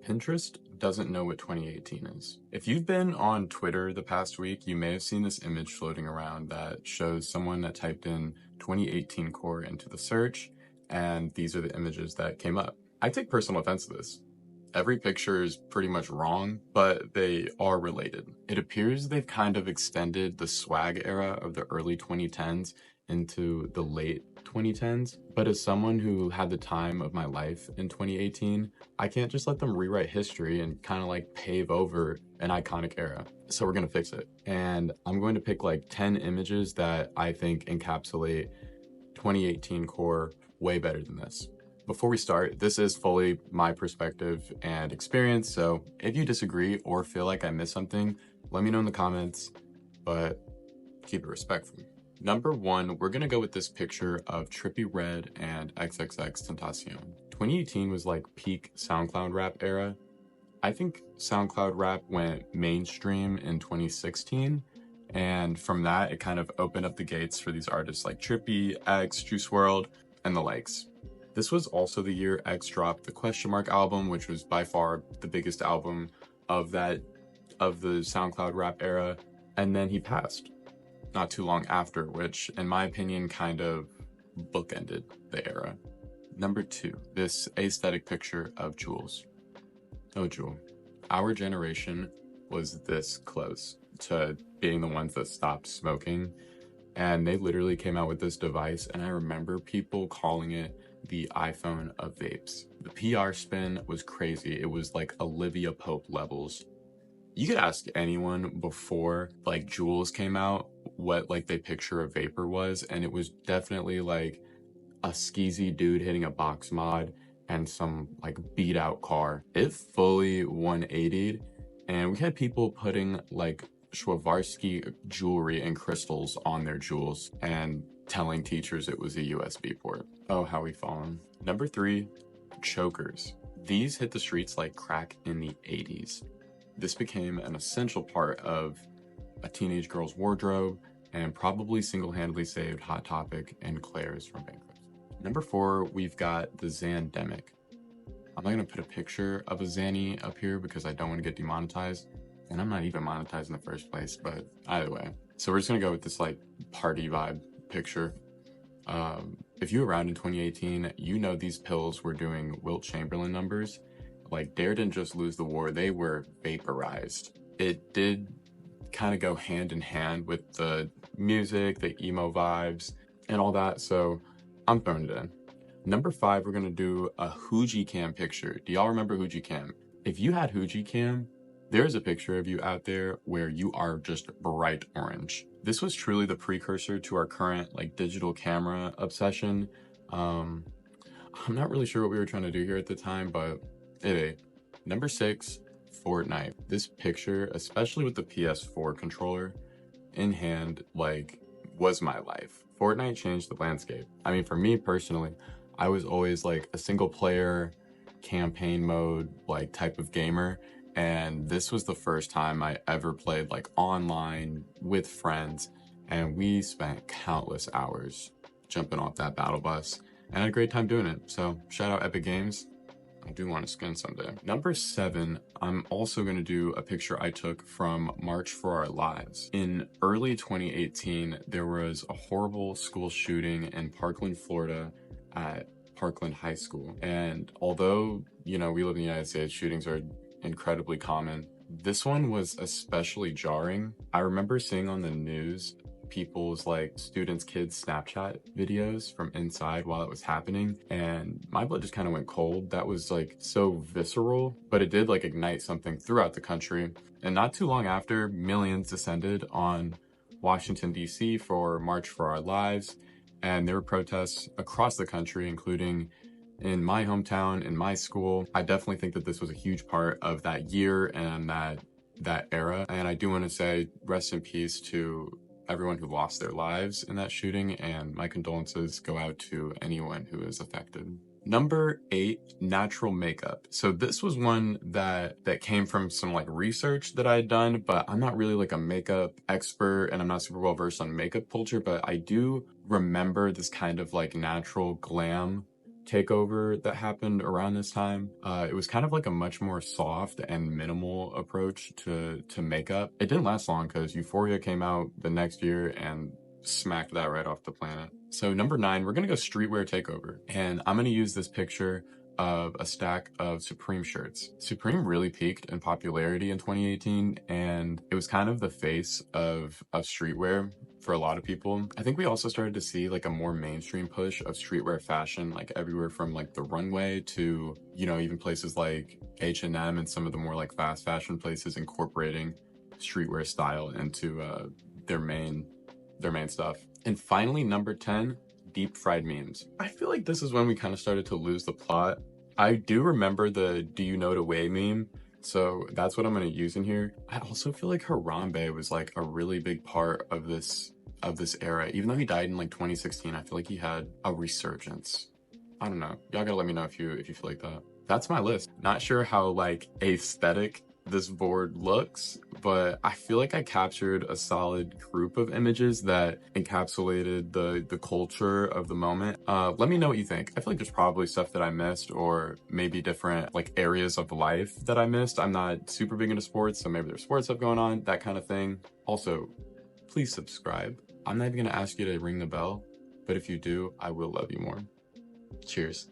Pinterest doesn't know what 2018 is. If you've been on Twitter the past week, you may have seen this image floating around that shows someone that typed in 2018 core into the search, and these are the images that came up. I take personal offense to this. Every picture is pretty much wrong, but they are related. It appears they've kind of extended the swag era of the early 2010s into the late 2010s. But as someone who had the time of my life in 2018, I can't just let them rewrite history and kind of like pave over an iconic era. So we're gonna fix it. And I'm going to pick like 10 images that I think encapsulate 2018 core way better than this. Before we start, this is fully my perspective and experience, so if you disagree or feel like I missed something, let me know in the comments, but keep it respectful. Number 1, we're gonna go with this picture of Trippie Redd and XXXTentacion. 2018 was like peak SoundCloud rap era. I think SoundCloud rap went mainstream in 2016, and from that, it kind of opened up the gates for these artists like Trippie, X, Juice WRLD, and the likes. This was also the year X dropped the Question Mark album, which was by far the biggest album of the SoundCloud rap era, and then he passed not too long after, which in my opinion kind of bookended the era. Number 2, this aesthetic picture of Jules. Oh, Jewel. Our generation was this close to being the ones that stopped smoking, and they literally came out with this device, and I remember people calling it the iPhone of vapes. The PR spin was crazy. It was like Olivia Pope levels. You could ask anyone before like Jules came out what like they picture a vapor was, and it was definitely like a skeezy dude hitting a box mod and some like beat out car. It fully 180'd, and we had people putting like Swarovski jewelry and crystals on their Jules and telling teachers it was a USB port. Oh, how we fallen. Number 3, chokers. These hit the streets like crack in the 80s. This became an essential part of a teenage girl's wardrobe and probably single-handedly saved Hot Topic and Claire's from bankruptcy. Number 4, we've got the Xandemic. I'm not gonna put a picture of a Xanny up here because I don't want to get demonetized, and I'm not even monetized in the first place, but either way. So we're just gonna go with this like party vibe picture. If you were around in 2018, you know these pills were doing Wilt Chamberlain numbers. Like, Dare didn't just lose the war, they were vaporized. It did kind of go hand in hand with the music, the emo vibes, and all that, so I'm throwing it in. Number 5, we're gonna do a Hooji Cam picture. Do y'all remember Hooji Cam? If you had Hooji Cam, there's a picture of you out there where you are just bright orange. This was truly the precursor to our current like digital camera obsession. I'm not really sure what we were trying to do here at the time, but it ate. Number 6, Fortnite. This picture, especially with the PS4 controller in hand, like was my life. Fortnite changed the landscape. I mean, for me personally, I was always like a single player campaign mode like type of gamer. And this was the first time I ever played like online with friends, and we spent countless hours jumping off that battle bus and had a great time doing it. So shout out Epic Games. I do want a skin someday. Number 7, I'm also going to do a picture I took from March for Our Lives. In early 2018, there was a horrible school shooting in Parkland, Florida at Parkland High School. And although, you know, we live in the United States, shootings are incredibly common. This one was especially jarring. I remember seeing on the news people's like students' kids' Snapchat videos from inside while it was happening, and my blood just kind of went cold. That was like so visceral, but it did like ignite something throughout the country. And not too long after, millions descended on Washington, D.C. for March for Our Lives, and there were protests across the country, including in my hometown, in my school. I definitely think that this was a huge part of that year and that era. And I do want to say rest in peace to everyone who lost their lives in that shooting, and my condolences go out to anyone who is affected. Number 8, natural makeup. So this was one that came from some like research that I had done, but I'm not really like a makeup expert and I'm not super well versed on makeup culture, but I do remember this kind of like natural glam takeover that happened around this time. It was kind of like a much more soft and minimal approach to makeup. It didn't last long because Euphoria came out the next year and smacked that right off the planet. So number 9, we're gonna go streetwear takeover. And I'm gonna use this picture of a stack of Supreme shirts. Supreme really peaked in popularity in 2018, and it was kind of the face of streetwear for a lot of people. I think we also started to see like a more mainstream push of streetwear fashion, like everywhere from like the runway to, you know, even places like H&M and some of the more like fast fashion places incorporating streetwear style into their main stuff. And finally, number 10, deep fried memes. I feel like this is when we kind of started to lose the plot. I do remember the "do you know the way" meme, so that's what I'm going to use in here. I also feel like Harambe was like a really big part of this era. Even though he died in like 2016, I feel like he had a resurgence. I don't know. Y'all gotta let me know if you feel like that. That's my list. Not sure how like aesthetic this board looks, but I feel like I captured a solid group of images that encapsulated the culture of the moment. Let me know what you think. I feel like there's probably stuff that I missed, or maybe different like areas of life that I missed. I'm not super big into sports, so maybe there's sports stuff going on, that kind of thing. Also, please subscribe. I'm not even gonna ask you to ring the bell, but if you do, I will love you more. Cheers.